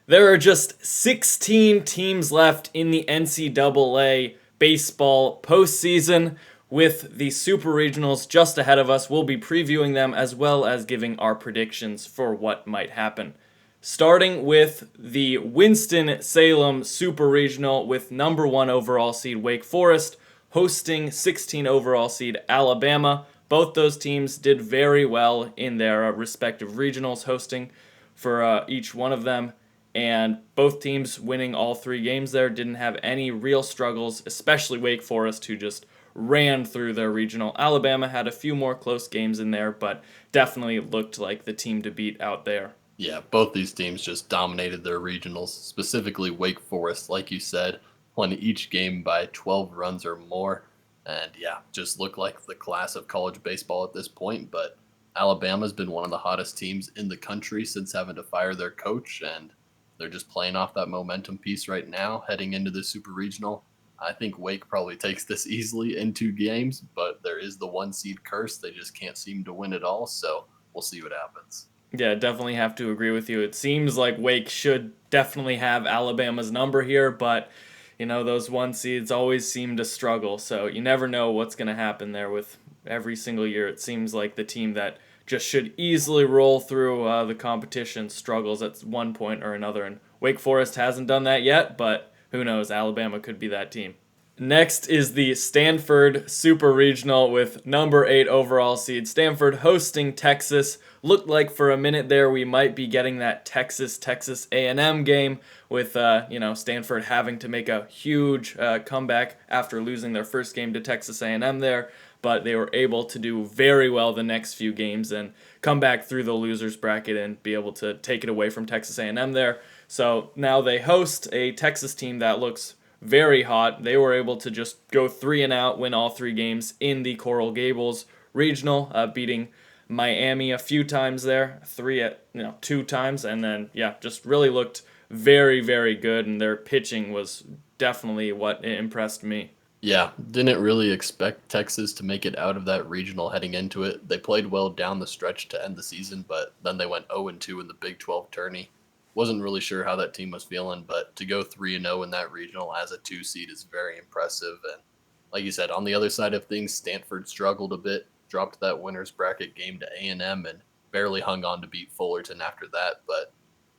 There are just 16 teams left in the NCAA baseball postseason, with the Super Regionals just ahead of us. We'll be previewing them as well as giving our predictions for what might happen. Starting with the Winston-Salem Super Regional with number 1 overall seed Wake Forest hosting 16 overall seed Alabama. Both those teams did very well in their respective regionals, hosting for each one of them. And both teams winning all 3 games there, didn't have any real struggles, especially Wake Forest, who just ran through their regional. Alabama had a few more close games in there, but definitely looked like the team to beat out there. Yeah, both these teams just dominated their regionals, specifically Wake Forest, like you said, won each game by 12 runs or more. And yeah, just looked like the class of college baseball at this point. But Alabama's been one of the hottest teams in the country since having to fire their coach, and they're just playing off that momentum piece right now, heading into the Super Regional. I think Wake probably takes this easily in 2 games, but there is the 1 seed curse. They just can't seem to win it all, so we'll see what happens. Yeah, definitely have to agree with you. It seems like Wake should definitely have Alabama's number here, but those 1 seeds always seem to struggle. So you never know what's going to happen there with every single year. It seems like the team that just should easily roll through the competition struggles at one point or another. And Wake Forest hasn't done that yet, but who knows? Alabama could be that team. Next is the Stanford Super Regional with number 8 overall seed Stanford hosting Texas. Looked like for a minute there we might be getting that Texas A&M game with Stanford having to make a huge comeback after losing their first game to Texas A&M there, but they were able to do very well the next few games and come back through the losers bracket and be able to take it away from Texas A&M there. So now they host a Texas team that looks very hot. They were able to just go 3-and-out, win all 3 games in the Coral Gables regional, beating Miami a few times there, 2 times, and then just really looked very, very good, and their pitching was definitely what impressed me. Yeah, didn't really expect Texas to make it out of that regional heading into it. They played well down the stretch to end the season, but then they went 0-2 in the Big 12 tourney. Wasn't really sure how that team was feeling, but to go 3-0 in that regional as a 2 seed is very impressive. And like you said, on the other side of things, Stanford struggled a bit, dropped that winners bracket game to A&M, and barely hung on to beat Fullerton after that. But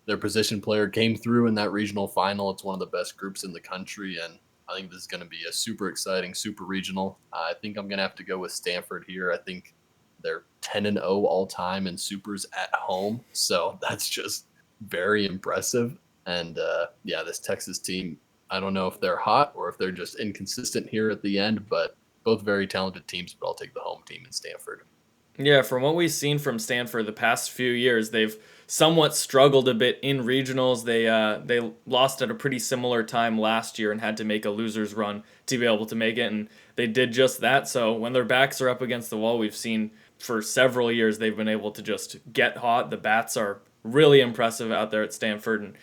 their position player came through in that regional final. It's one of the best groups in the country, and I think this is going to be a super exciting super regional. I think I'm going to have to go with Stanford here. I think they're 10-0 all time in supers at home, so that's just very impressive. And this Texas team, I don't know if they're hot or if they're just inconsistent here at the end, but both very talented teams, but I'll take the home team in Stanford. Yeah, from what we've seen from Stanford the past few years, they've somewhat struggled a bit in regionals. They lost at a pretty similar time last year and had to make a losers run to be able to make it, and they did just that. So when their backs are up against the wall, we've seen for several years they've been able to just get hot. The bats are really impressive out there at Stanford, and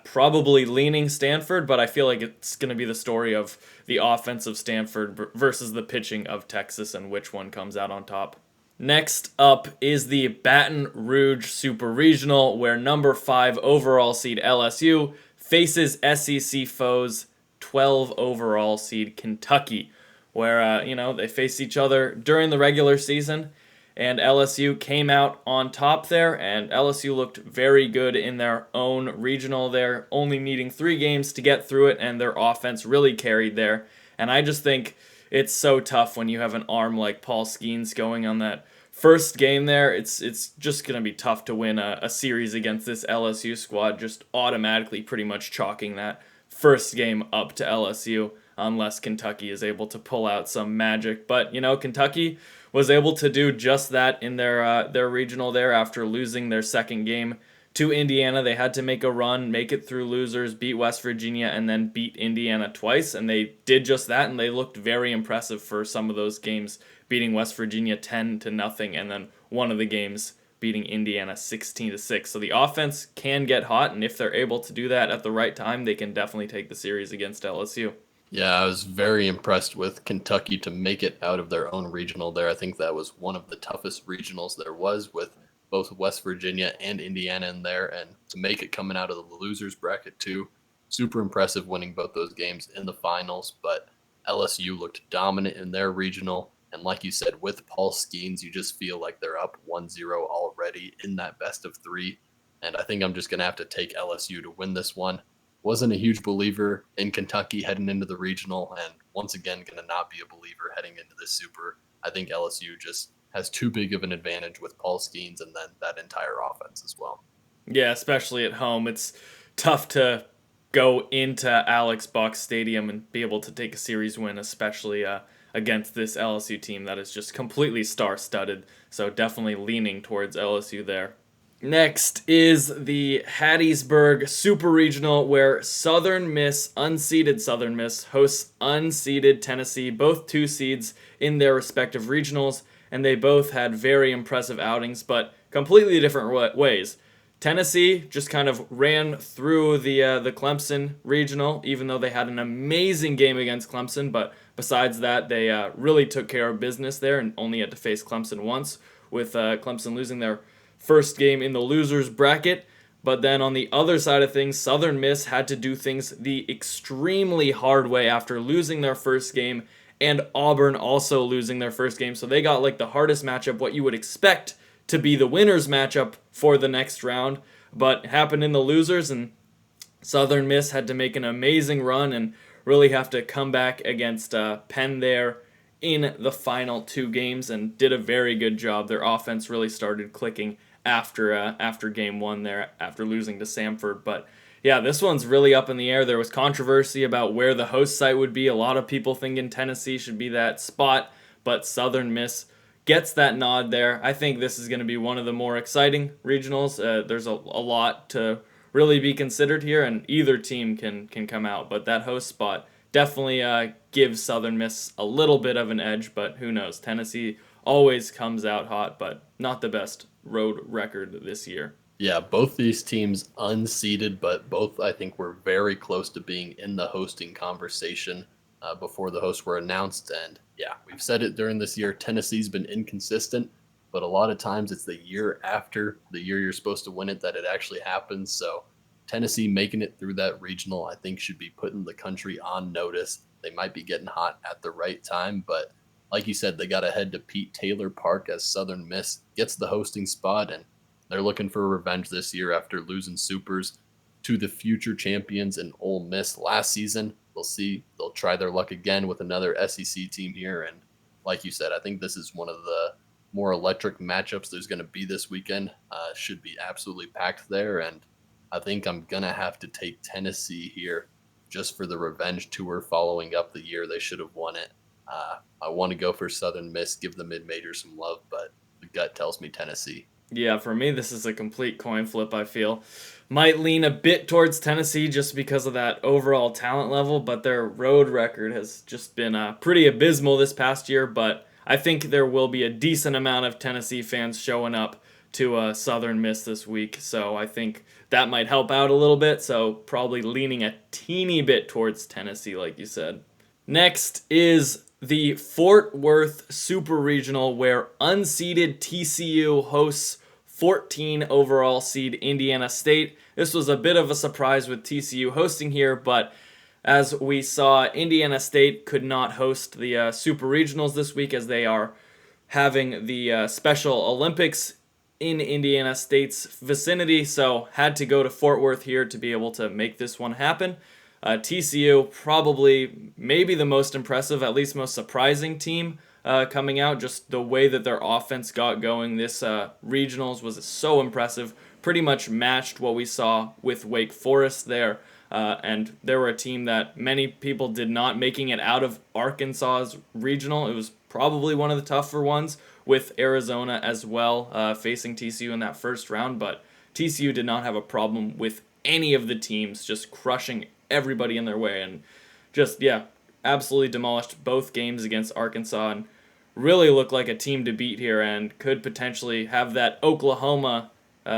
probably leaning Stanford, but I feel like it's going to be the story of the offense of Stanford versus the pitching of Texas and which one comes out on top. Next up is the Baton Rouge Super Regional, where number 5 overall seed LSU faces SEC foes 12 overall seed Kentucky, where they faced each other during the regular season, and LSU came out on top there, and LSU looked very good in their own regional there, only needing 3 games to get through it, and their offense really carried there. And I just think it's so tough when you have an arm like Paul Skeens going on that first game there. It's just going to be tough to win a series against this LSU squad, just automatically pretty much chalking that first game up to LSU unless Kentucky is able to pull out some magic. But, Kentucky was able to do just that in their regional there after losing their second game to Indiana. They had to make a run, make it through losers, beat West Virginia, and then beat Indiana twice, and they did just that, and they looked very impressive for some of those games, beating West Virginia 10-0, and then one of the games beating Indiana 16-6. So the offense can get hot, and if they're able to do that at the right time, they can definitely take the series against LSU. Yeah, I was very impressed with Kentucky to make it out of their own regional there. I think that was one of the toughest regionals there was, with both West Virginia and Indiana in there, and to make it coming out of the losers bracket too. Super impressive winning both those games in the finals, but LSU looked dominant in their regional. And like you said, with Paul Skeens, you just feel like they're up 1-0 already in that best of three. And I think I'm just going to have to take LSU to win this one. Wasn't a huge believer in Kentucky heading into the regional, and once again, going to not be a believer heading into this super. I think LSU just has too big of an advantage with Paul Skeens and then that entire offense as well. Yeah, especially at home. It's tough to go into Alex Box Stadium and be able to take a series win, especially against this LSU team that is just completely star-studded. So definitely leaning towards LSU there. Next is the Hattiesburg Super Regional, where unseeded Southern Miss, hosts unseeded Tennessee, both 2 seeds in their respective regionals, and they both had very impressive outings, but completely different ways. Tennessee just kind of ran through the Clemson regional, even though they had an amazing game against Clemson. But besides that, they really took care of business there and only had to face Clemson once, with Clemson losing their first game in the losers bracket. But then on the other side of things, Southern Miss had to do things the extremely hard way after losing their first game, and Auburn also losing their first game. So they got like the hardest matchup, what you would expect to be the winners matchup for the next round, but it happened in the losers, and Southern Miss had to make an amazing run and really have to come back against Penn there in the final 2 games, and did a very good job. Their offense really started clicking after game 1 there, after losing to Stanford. But yeah, this one's really up in the air. There was controversy about where the host site would be. A lot of people thinking Tennessee should be that spot, but Southern Miss gets that nod there. I think this is going to be one of the more exciting regionals. There's a lot to really be considered here, and either team can come out. But that host spot definitely gives Southern Miss a little bit of an edge, but who knows? Tennessee always comes out hot, but not the best road record this year. Yeah, both these teams unseeded, but both I think were very close to being in the hosting conversation before the hosts were announced. And yeah, we've said it during this year. Tennessee's been inconsistent, but a lot of times it's the year after the year you're supposed to win it that it actually happens. So Tennessee making it through that regional, I think, should be putting the country on notice. They might be getting hot at the right time, but like you said, they got to head to Pete Taylor Park as Southern Miss gets the hosting spot, and they're looking for revenge this year after losing supers to the future champions in Ole Miss last season. We'll see. They'll try their luck again with another SEC team here. And like you said, I think this is one of the more electric matchups there's going to be this weekend. Should be absolutely packed there. And I think I'm going to have to take Tennessee here just for the revenge tour following up the year they should have won it. I want to go for Southern Miss, give the mid-major some love, but the gut tells me Tennessee. Yeah, for me, this is a complete coin flip, I feel. Might lean a bit towards Tennessee just because of that overall talent level, but their road record has just been pretty abysmal this past year. But I think there will be a decent amount of Tennessee fans showing up to Southern Miss this week, so I think that might help out a little bit. So probably leaning a teeny bit towards Tennessee, like you said. Next is the Fort Worth Super Regional, where unseeded TCU hosts 14 overall seed Indiana State. This was a bit of a surprise with TCU hosting here, but as we saw, Indiana State could not host the Super Regionals this week as they are having the Special Olympics in Indiana State's vicinity, so had to go to Fort Worth here to be able to make this one happen. TCU, probably maybe the most impressive, at least most surprising team coming out. Just the way that their offense got going this regionals was so impressive. Pretty much matched what we saw with Wake Forest there. And they were a team that many people did not making it out of Arkansas's regional. It was probably one of the tougher ones, with Arizona as well facing TCU in that first round. But TCU did not have a problem with any of the teams, just crushing everybody in their way, and just, yeah, absolutely demolished both games against Arkansas, and really looked like a team to beat here, and could potentially have that Oklahoma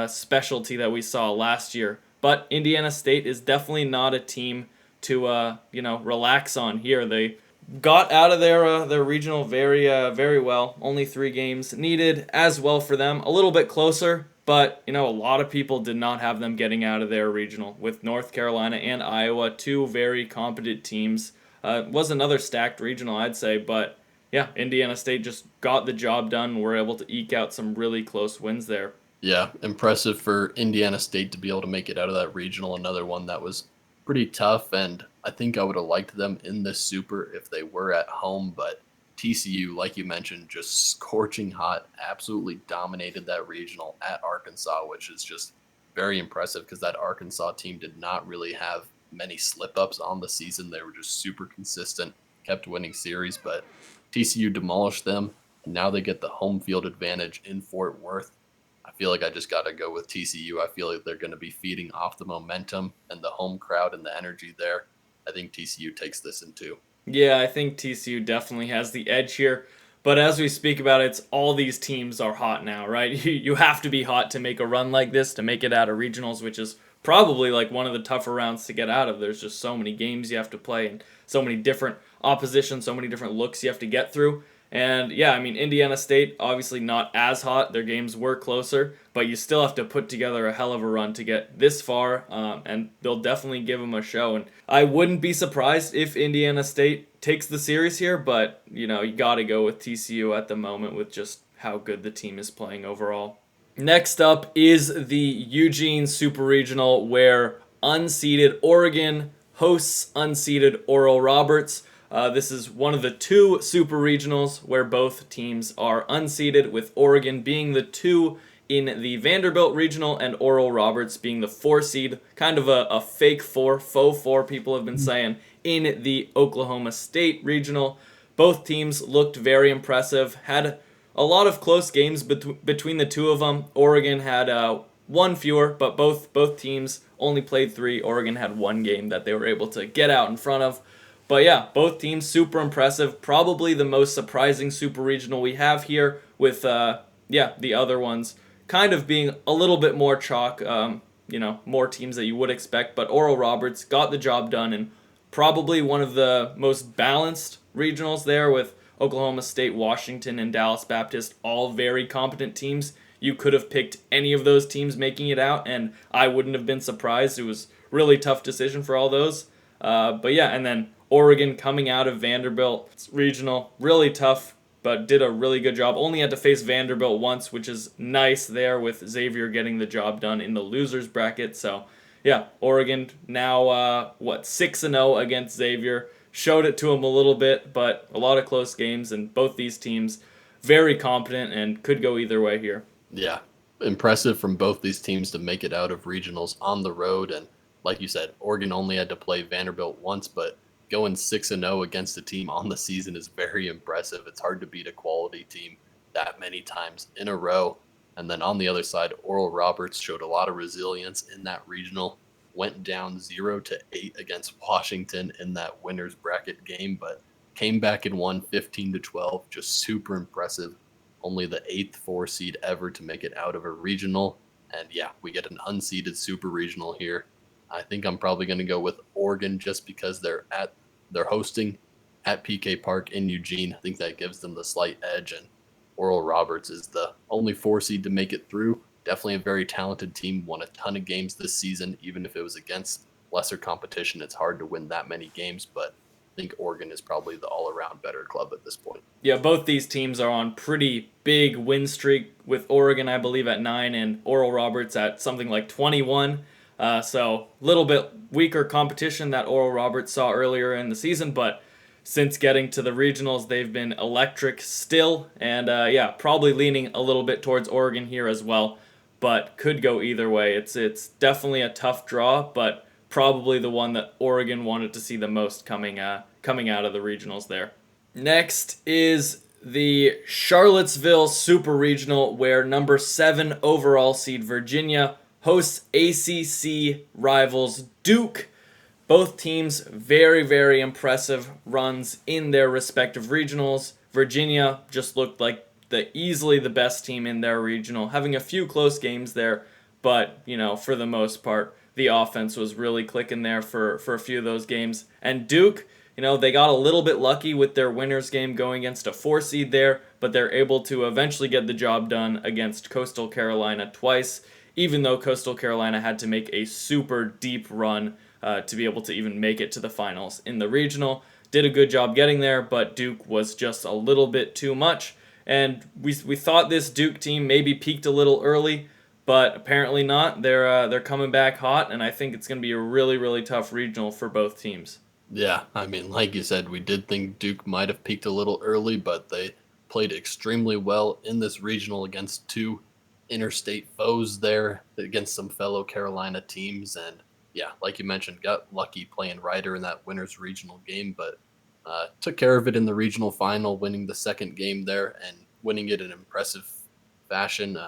specialty that we saw last year. But Indiana State is definitely not a team to relax on here. They got out of their regional very well. Only 3 games needed as well for them. A little bit closer, but a lot of people did not have them getting out of their regional with North Carolina and Iowa, two very competent teams. Was another stacked regional, I'd say, but yeah, Indiana State just got the job done. Were able to eke out some really close wins there. Yeah, impressive for Indiana State to be able to make it out of that regional. Another one that was pretty tough, and I think I would have liked them in this super if they were at home. But TCU, like you mentioned, just scorching hot, absolutely dominated that regional at Arkansas, which is just very impressive because that Arkansas team did not really have many slip ups on the season. They were just super consistent, kept winning series, but TCU demolished them, and now they get the home field advantage in Fort Worth. I feel like I just got to go with TCU. I feel like they're going to be feeding off the momentum and the home crowd and the energy there. I think TCU takes this in 2. Yeah, I think TCU definitely has the edge here. But as we speak about it, all these teams are hot now, right? You have to be hot to make a run like this, to make it out of regionals, which is probably like one of the tougher rounds to get out of. There's just so many games you have to play and so many different oppositions, so many different looks you have to get through. And yeah, I mean, Indiana State, obviously not as hot. Their games were closer, but you still have to put together a hell of a run to get this far, and they'll definitely give them a show. And I wouldn't be surprised if Indiana State takes the series here, but, you got to go with TCU at the moment with just how good the team is playing overall. Next up is the Eugene Super Regional, where unseeded Oregon hosts unseeded Oral Roberts. This is one of the 2 super regionals where both teams are unseeded, with Oregon being the 2 in the Vanderbilt regional and Oral Roberts being the 4 seed, kind of a fake 4, faux 4 people have been saying, in the Oklahoma State regional. Both teams looked very impressive, had a lot of close games between the 2 of them. Oregon had 1 fewer, but both teams only played 3. Oregon had 1 game that they were able to get out in front of. But yeah, both teams super impressive. Probably the most surprising super regional we have here, with the other ones kind of being a little bit more chalk. More teams that you would expect. But Oral Roberts got the job done, and probably one of the most balanced regionals there, with Oklahoma State, Washington, and Dallas Baptist, all very competent teams. You could have picked any of those teams making it out, and I wouldn't have been surprised. It was a really tough decision for all those. But yeah, and then Oregon coming out of Vanderbilt regional, really tough, but did a really good job. Only had to face Vanderbilt once, which is nice there, with Xavier getting the job done in the losers bracket. So yeah, Oregon now 6-0 against Xavier. Showed it to them a little bit, but a lot of close games, and both these teams very competent and could go either way here. Yeah, impressive from both these teams to make it out of regionals on the road. And like you said, Oregon only had to play Vanderbilt once, but going 6-0 against a team on the season is very impressive. It's hard to beat a quality team that many times in a row. And then on the other side, Oral Roberts showed a lot of resilience in that regional. Went down 0-8 against Washington in that winners bracket game, but came back and won 15-12. Just super impressive. Only the 8th 4 seed ever to make it out of a regional. And yeah, we get an unseeded super regional here. I think I'm probably going to go with Oregon just because they're hosting at PK Park in Eugene. I think that gives them the slight edge, and Oral Roberts is the only 4 seed to make it through. Definitely a very talented team, won a ton of games this season. Even if it was against lesser competition, it's hard to win that many games, but I think Oregon is probably the all-around better club at this point. Yeah, both these teams are on pretty big win streak, with Oregon, I believe, at 9 and Oral Roberts at something like 21. So a little bit weaker competition that Oral Roberts saw earlier in the season, but since getting to the regionals, they've been electric still, and probably leaning a little bit towards Oregon here as well, but could go either way. It's definitely a tough draw, but probably the one that Oregon wanted to see the most coming out of the regionals there. Next is the Charlottesville Super Regional, where number 7 overall seed Virginia hosts ACC rivals Duke. Both teams very, very impressive runs in their respective regionals. Virginia just looked like easily the best team in their regional, having a few close games there, but for the most part, the offense was really clicking there for a few of those games. And Duke, they got a little bit lucky with their winners game going against a 4 seed there, but they're able to eventually get the job done against Coastal Carolina twice, even though Coastal Carolina had to make a super deep run to be able to even make it to the finals in the regional. Did a good job getting there, but Duke was just a little bit too much. And we thought this Duke team maybe peaked a little early, but apparently not. They're coming back hot, and I think it's going to be a really, really tough regional for both teams. Yeah, I mean, like you said, we did think Duke might have peaked a little early, but they played extremely well in this regional against two interstate foes there, against some fellow Carolina teams. And yeah, like you mentioned, got lucky playing Ryder in that winners regional game, but took care of it in the regional final, winning the second game there and winning it in impressive fashion.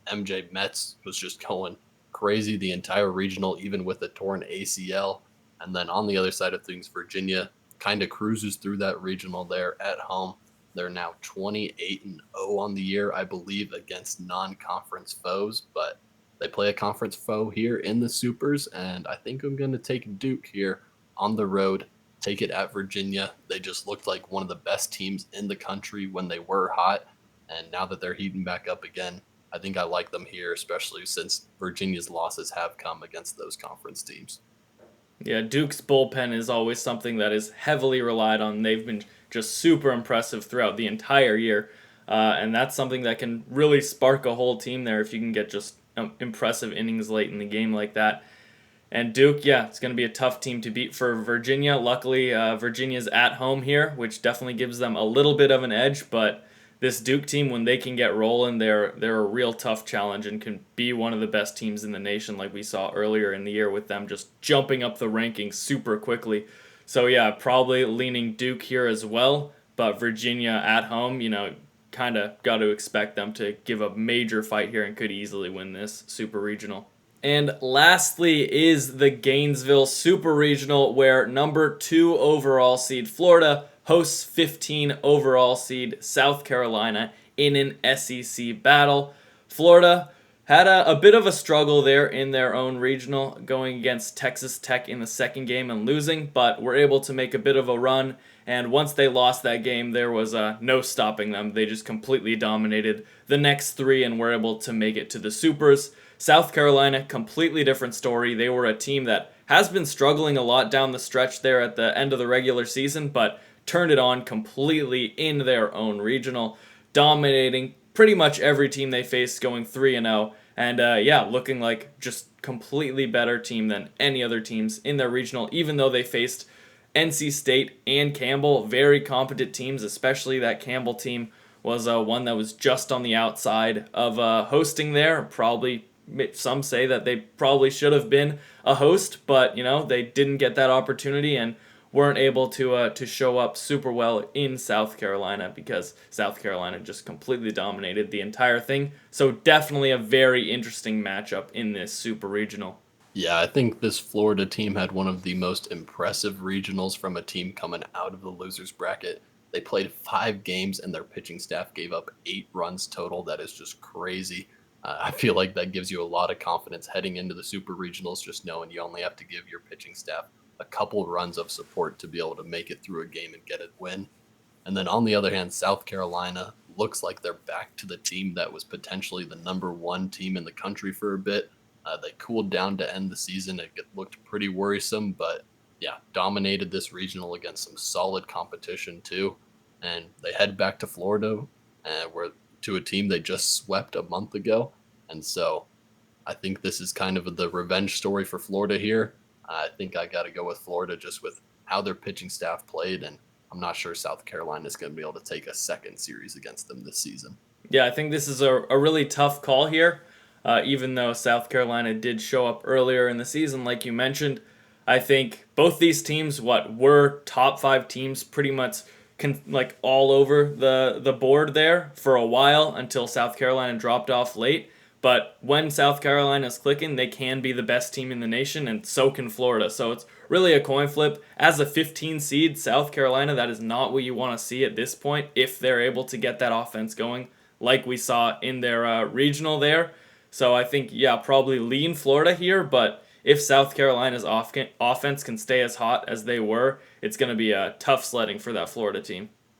MJ Metz was just going crazy the entire regional, even with a torn ACL. And then on the other side of things, Virginia kind of cruises through that regional there at home. They're now 28-0 on the year, I believe, against non-conference foes, but they play a conference foe here in the Supers, and I think I'm going to take Duke here on the road, take it at Virginia. They just looked like one of the best teams in the country when they were hot, and now that they're heating back up again, I think I like them here, especially since Virginia's losses have come against those conference teams. Yeah, Duke's bullpen is always something that is heavily relied on. They've been just super impressive throughout the entire year, and that's something that can really spark a whole team there if you can get just impressive innings late in the game like that. And Duke, yeah, it's going to be a tough team to beat for Virginia. Luckily, Virginia's at home here, which definitely gives them a little bit of an edge, but this Duke team, when they can get rolling, they're a real tough challenge and can be one of the best teams in the nation, like we saw earlier in the year with them just jumping up the rankings super quickly. So yeah, probably leaning Duke here as well, but Virginia at home, kind of got to expect them to give a major fight here and could easily win this super regional. And lastly is the Gainesville Super Regional, where number 2 overall seed Florida hosts 15 overall seed South Carolina in an SEC battle. Florida had a bit of a struggle there in their own regional, going against Texas Tech in the second game and losing, but were able to make a bit of a run. And once they lost that game, there was no stopping them. They just completely dominated the next 3 and were able to make it to the Supers. South Carolina, completely different story. They were a team that has been struggling a lot down the stretch there at the end of the regular season, but turned it on completely in their own regional, dominating pretty much every team they faced, going 3-0, and looking like just completely better team than any other teams in their regional, even though they faced NC State and Campbell, very competent teams, especially that Campbell team was one that was just on the outside of hosting there. Probably some say that they probably should have been a host, but they didn't get that opportunity and weren't able to show up super well in South Carolina because South Carolina just completely dominated the entire thing. So definitely a very interesting matchup in this super regional. Yeah, I think this Florida team had one of the most impressive regionals from a team coming out of the losers bracket. They played 5 games and their pitching staff gave up 8 runs total. That is just crazy. I feel like that gives you a lot of confidence heading into the super regionals, just knowing you only have to give your pitching staff a couple runs of support to be able to make it through a game and get a win. And then on the other hand, South Carolina looks like they're back to the team that was potentially the number 1 team in the country for a bit. They cooled down to end the season. It looked pretty worrisome, but yeah, dominated this regional against some solid competition too. And they head back to Florida, where to a team they just swept a month ago. And so I think this is kind of the revenge story for Florida here. I think I got to go with Florida just with how their pitching staff played, and I'm not sure South Carolina is going to be able to take a second series against them this season. Yeah, I think this is a really tough call here. Even though South Carolina did show up earlier in the season, like you mentioned, I think both these teams, were top 5 teams pretty much all over the board there for a while until South Carolina dropped off late. But when South Carolina's clicking, they can be the best team in the nation, and so can Florida. So it's really a coin flip. As a 15 seed, South Carolina, that is not what you want to see at this point if they're able to get that offense going like we saw in their regional there. So I think, probably lean Florida here, but if South Carolina's offense can stay as hot as they were, it's going to be a tough sledding for that Florida team.